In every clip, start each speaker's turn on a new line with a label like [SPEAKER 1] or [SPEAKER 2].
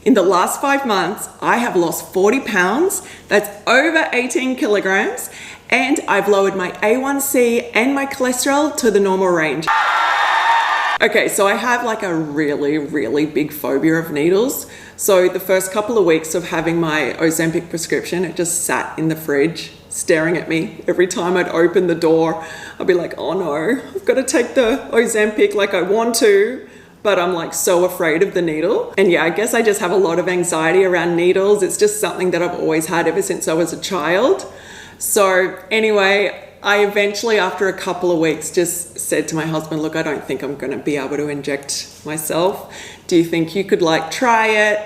[SPEAKER 1] In the last 5 months, I have lost 40 pounds. That's over 18 kilograms. And I've lowered my A1C and my cholesterol to the normal range. Okay, so I have like a really, really big phobia of needles. So the first couple of weeks of having my Ozempic prescription, it just sat in the fridge staring at me. Every time I'd open the door, I'd be like, oh no, I've got to take the Ozempic, like I want to, but I'm like so afraid of the needle. And yeah, I guess I just have a lot of anxiety around needles. It's just something that I've always had ever since I was a child. So anyway, I eventually, after a couple of weeks, just said to my husband, look, I don't think I'm going to be able to inject myself. Do you think you could like try it?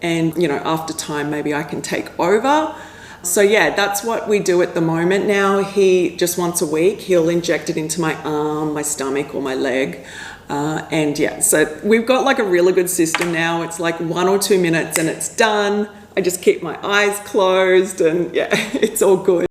[SPEAKER 1] And, you know, after time, maybe I can take over. So yeah, that's what we do at the moment now. He just once a week, he'll inject it into my arm, my stomach or my leg. And yeah, so we've got like a really good system now. It's like 1 or 2 minutes and it's done. I just keep my eyes closed and yeah, it's all good.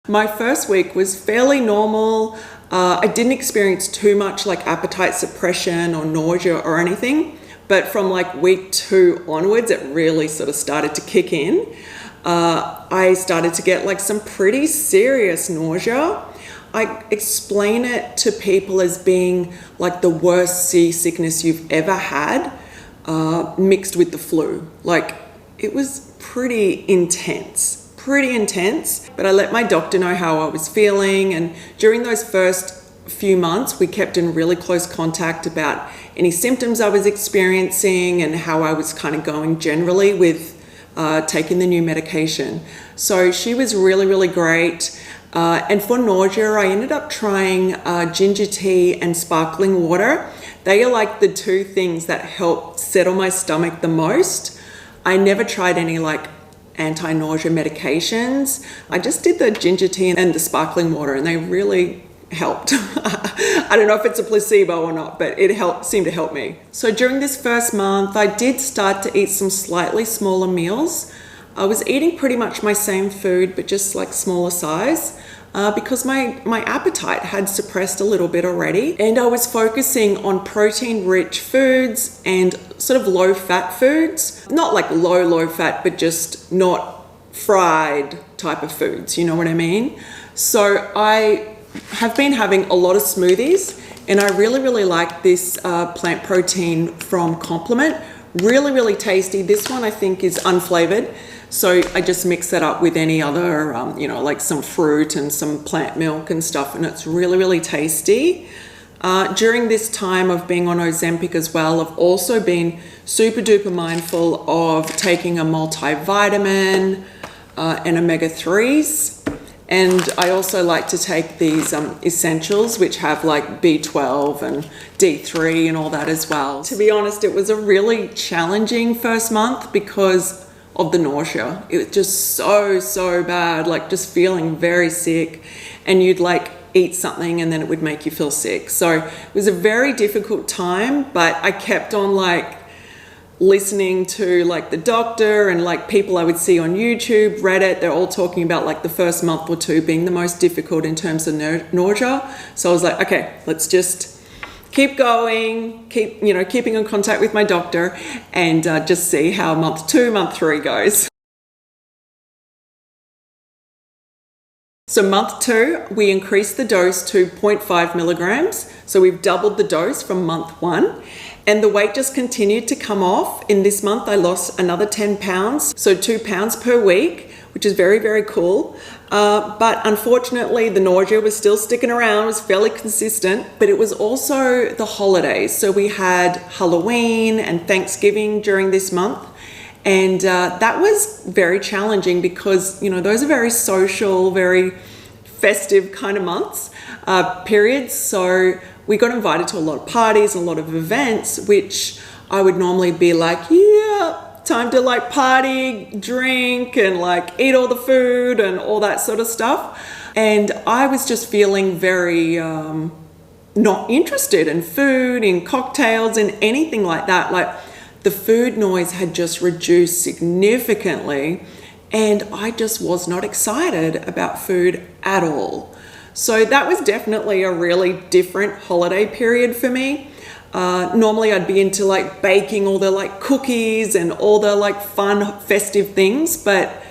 [SPEAKER 1] My first week was fairly normal. I didn't experience too much like appetite suppression or nausea or anything, but from like week 2 onwards, it really sort of started to kick in. I started to get like some pretty serious nausea. I explain it to people as being like the worst seasickness you've ever had, mixed with the flu. Like it was pretty intense, but I let my doctor know how I was feeling. And during those first few months, we kept in really close contact about any symptoms I was experiencing and how I was kind of going generally with taking the new medication. So she was really, really great. And for nausea, I ended up trying ginger tea and sparkling water. They are like the 2 things that help settle my stomach the most. I never tried any like anti-nausea medications. I just did the ginger tea and the sparkling water and they really helped. I don't know if it's a placebo or not, but it seemed to help me. So during this first month, I did start to eat some slightly smaller meals. I was eating pretty much my same food, but just like smaller size, because my appetite had suppressed a little bit already. And I was focusing on protein-rich foods and sort of low-fat foods. Not like low fat, but just not fried type of foods, you know what I mean? So I have been having a lot of smoothies, and I really, really like this plant protein from Complement. Really, really tasty. This one I think is unflavored. So I just mix that up with any other, like some fruit and some plant milk and stuff, and it's really, really tasty. During this time of being on Ozempic as well, I've also been super duper mindful of taking a multivitamin and omega-3s. And I also like to take these essentials, which have like B12 and D3 and all that as well. To be honest, it was a really challenging first month because of the nausea. It was just so bad, like just feeling very sick, and you'd like eat something and then it would make you feel sick. So it was a very difficult time, but I kept on like listening to like the doctor and like people I would see on YouTube, Reddit. They're all talking about like the first month or 2 being the most difficult in terms of nausea. So I was like, okay, let's just keep going, keeping in contact with my doctor and just see how month 2, month 3 goes. So month 2, we increased the dose to 0.5 milligrams. So we've doubled the dose from month 1. And the weight just continued to come off. In this month, I lost another 10 pounds. So 2 pounds per week, which is very, very cool. But unfortunately, the nausea was still sticking around. It was fairly consistent. But it was also the holidays. So we had Halloween and Thanksgiving during this month. And that was very challenging because, those are very social, very festive kind of months, periods. So we got invited to a lot of parties and a lot of events, which I would normally be like, yeah, time to like party, drink, and like eat all the food and all that sort of stuff. And I was just feeling very not interested in food, in cocktails, and anything like that. Like the food noise had just reduced significantly, and I just was not excited about food at all. So that was definitely a really different holiday period for me. Normally I'd be into like baking all the like cookies and all the like fun festive things, but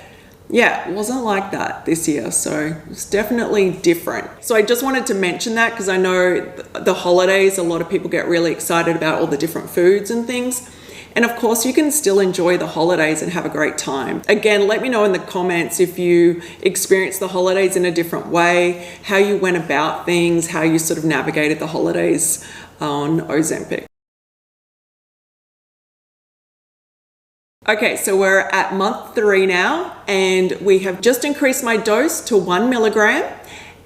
[SPEAKER 1] yeah, it wasn't like that this year. So it's definitely different. So I just wanted to mention that because I know the holidays, a lot of people get really excited about all the different foods and things. And of course, you can still enjoy the holidays and have a great time. Again, let me know in the comments if you experienced the holidays in a different way, how you went about things, how you sort of navigated the holidays on Ozempic. Okay, so we're at month 3 now, and we have just increased my dose to 1 milligram,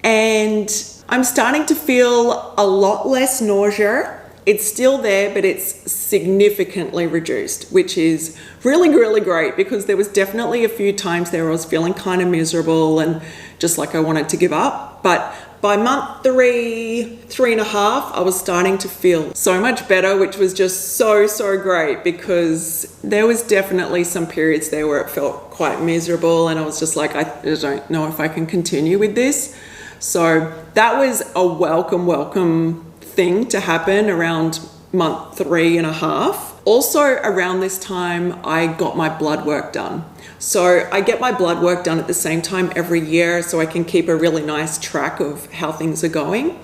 [SPEAKER 1] and I'm starting to feel a lot less nausea. It's still there, but it's significantly reduced, which is really, really great because there was definitely a few times there where I was feeling kind of miserable and just like I wanted to give up. But by month 3.5, I was starting to feel so much better, which was just so, so great because there was definitely some periods there where it felt quite miserable and I was just like, I don't know if I can continue with this. So that was a welcome thing to happen around month 3.5. Also around this time, I got my blood work done. So I get my blood work done at the same time every year so I can keep a really nice track of how things are going.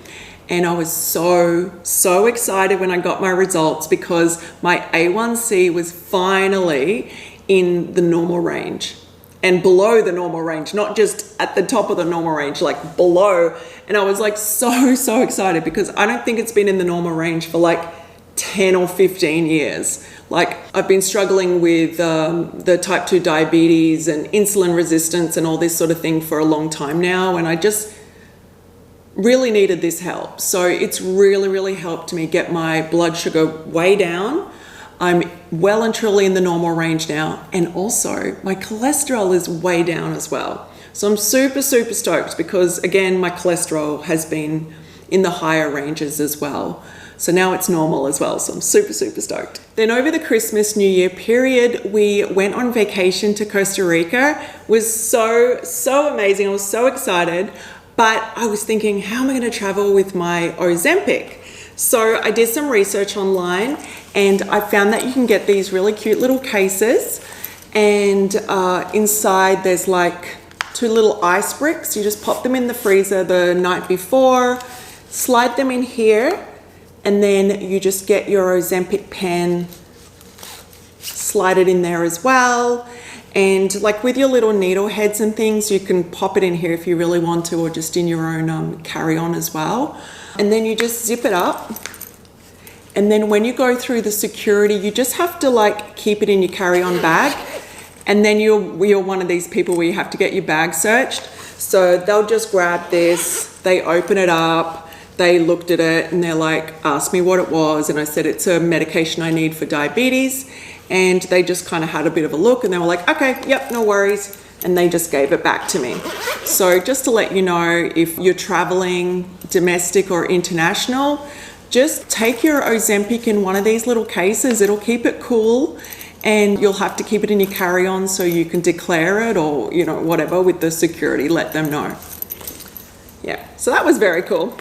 [SPEAKER 1] And I was so excited when I got my results because my A1C was finally in the normal range and below the normal range, not just at the top of the normal range, like below. And I was like so excited because I don't think it's been in the normal range for like 10 or 15 years. Like I've been struggling with the type 2 diabetes and insulin resistance and all this sort of thing for a long time now. And I just really needed this help. So it's really helped me get my blood sugar way down. I'm well and truly in the normal range now. And also my cholesterol is way down as well. So I'm super stoked because again, my cholesterol has been in the higher ranges as well. So now it's normal as well. So I'm super stoked. Then over the Christmas, New Year period, we went on vacation to Costa Rica. It was so amazing. I was so excited, but I was thinking, how am I going to travel with my Ozempic? So I did some research online and I found that you can get these really cute little cases and inside there's like 2 little ice bricks. You just pop them in the freezer the night before, slide them in here, and then you just get your Ozempic pen, slide it in there as well. And like with your little needle heads and things, you can pop it in here if you really want to, or just in your own carry-on as well. And then you just zip it up. And then when you go through the security, you just have to like keep it in your carry-on bag. And then you're one of these people where you have to get your bag searched. So they'll just grab this, they open it up, they looked at it and they're like, asked me what it was. And I said, it's a medication I need for diabetes. And they just kind of had a bit of a look and they were like, okay, yep, no worries. And they just gave it back to me. So just to let you know, if you're traveling domestic or international, just take your Ozempic in one of these little cases. It'll keep it cool and you'll have to keep it in your carry-on so you can declare it or, you know, whatever with the security, let them know. Yeah, so that was very cool.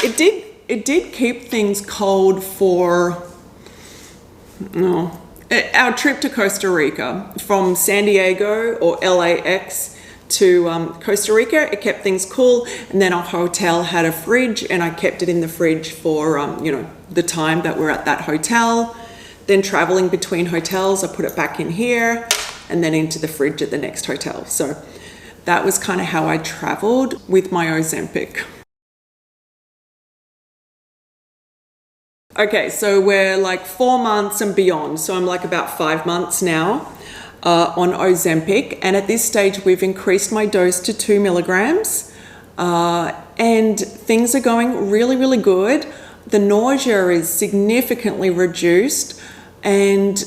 [SPEAKER 1] It did keep things cold for our trip to Costa Rica from San Diego or LAX to Costa Rica. It kept things cool, and then our hotel had a fridge and I kept it in the fridge for the time that we're at that hotel. Then traveling between hotels, I put it back in here and then into the fridge at the next hotel. So that was kind of how I traveled with my Ozempic. Okay, so we're like 4 months and beyond. So I'm like about 5 months now on Ozempic. And at this stage, we've increased my dose to 2 milligrams. And things are going really good. The nausea is significantly reduced. And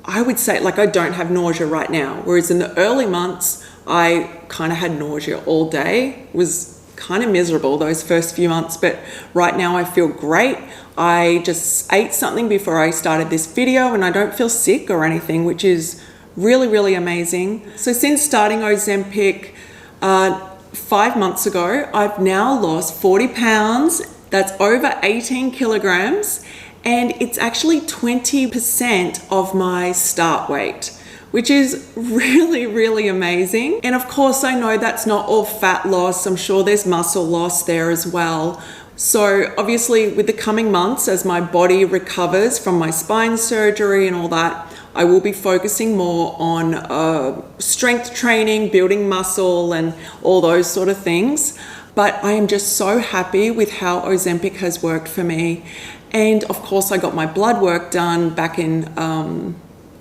[SPEAKER 1] I would say, like, I don't have nausea right now. Whereas in the early months, I kind of had nausea all day. It was kind of miserable those first few months, but right now I feel great. I just ate something before I started this video and I don't feel sick or anything, which is really amazing. So since starting Ozempic 5 months ago, I've now lost 40 pounds. That's over 18 kilograms. and it's actually 20% of my start weight, which is really, really amazing. And of course, I know that's not all fat loss. I'm sure there's muscle loss there as well. So obviously with the coming months, as my body recovers from my spine surgery and all that, I will be focusing more on strength training, building muscle and all those sort of things. But I am just so happy with how Ozempic has worked for me. And of course, I got my blood work done back in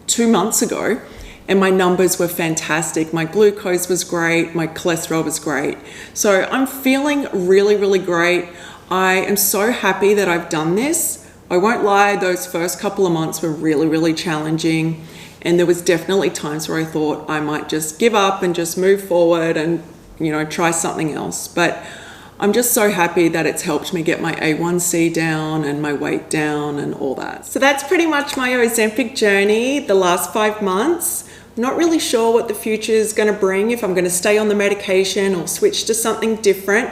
[SPEAKER 1] 2 months ago, and my numbers were fantastic. My glucose was great, my cholesterol was great. So I'm feeling really, really great. I am so happy that I've done this. I won't lie, those first couple of months were really, really challenging. And there was definitely times where I thought I might just give up and just move forward and, try something else. But I'm just so happy that it's helped me get my A1C down and my weight down and all that. So that's pretty much my Ozempic journey the last 5 months. I'm not really sure what the future is going to bring, if I'm going to stay on the medication or switch to something different.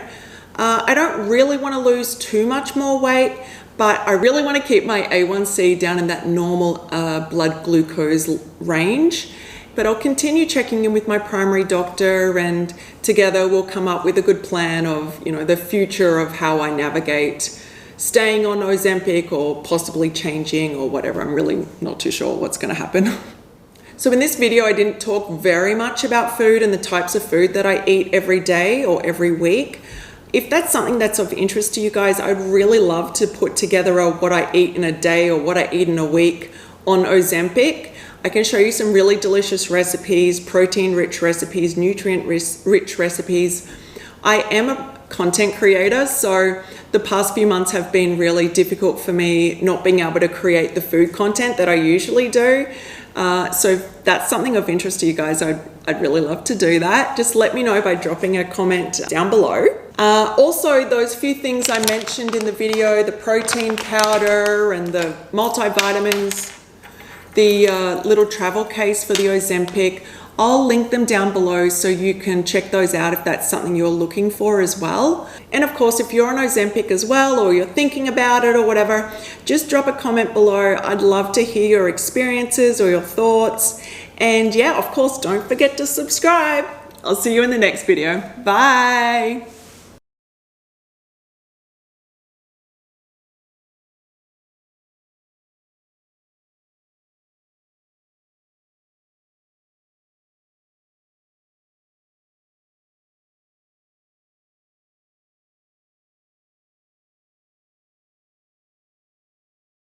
[SPEAKER 1] I don't really want to lose too much more weight, but I really want to keep my A1C down in that normal blood glucose range. But I'll continue checking in with my primary doctor, and together we'll come up with a good plan of, the future of how I navigate staying on Ozempic or possibly changing or whatever. I'm really not too sure what's going to happen. So in this video, I didn't talk very much about food and the types of food that I eat every day or every week. If that's something that's of interest to you guys, I'd really love to put together what I eat in a day or what I eat in a week on Ozempic. I can show you some really delicious recipes, protein-rich recipes, nutrient-rich recipes. I am a content creator, so the past few months have been really difficult for me not being able to create the food content that I usually do. So if that's something of interest to you guys, I'd really love to do that. Just let me know by dropping a comment down below. Also, those few things I mentioned in the video, the protein powder and the multivitamins, the little travel case for the Ozempic, I'll link them down below so you can check those out if that's something you're looking for as well. And of course, if you're on Ozempic as well, or you're thinking about it or whatever, just drop a comment below. I'd love to hear your experiences or your thoughts. And yeah, of course, don't forget to subscribe. I'll see you in the next video. Bye.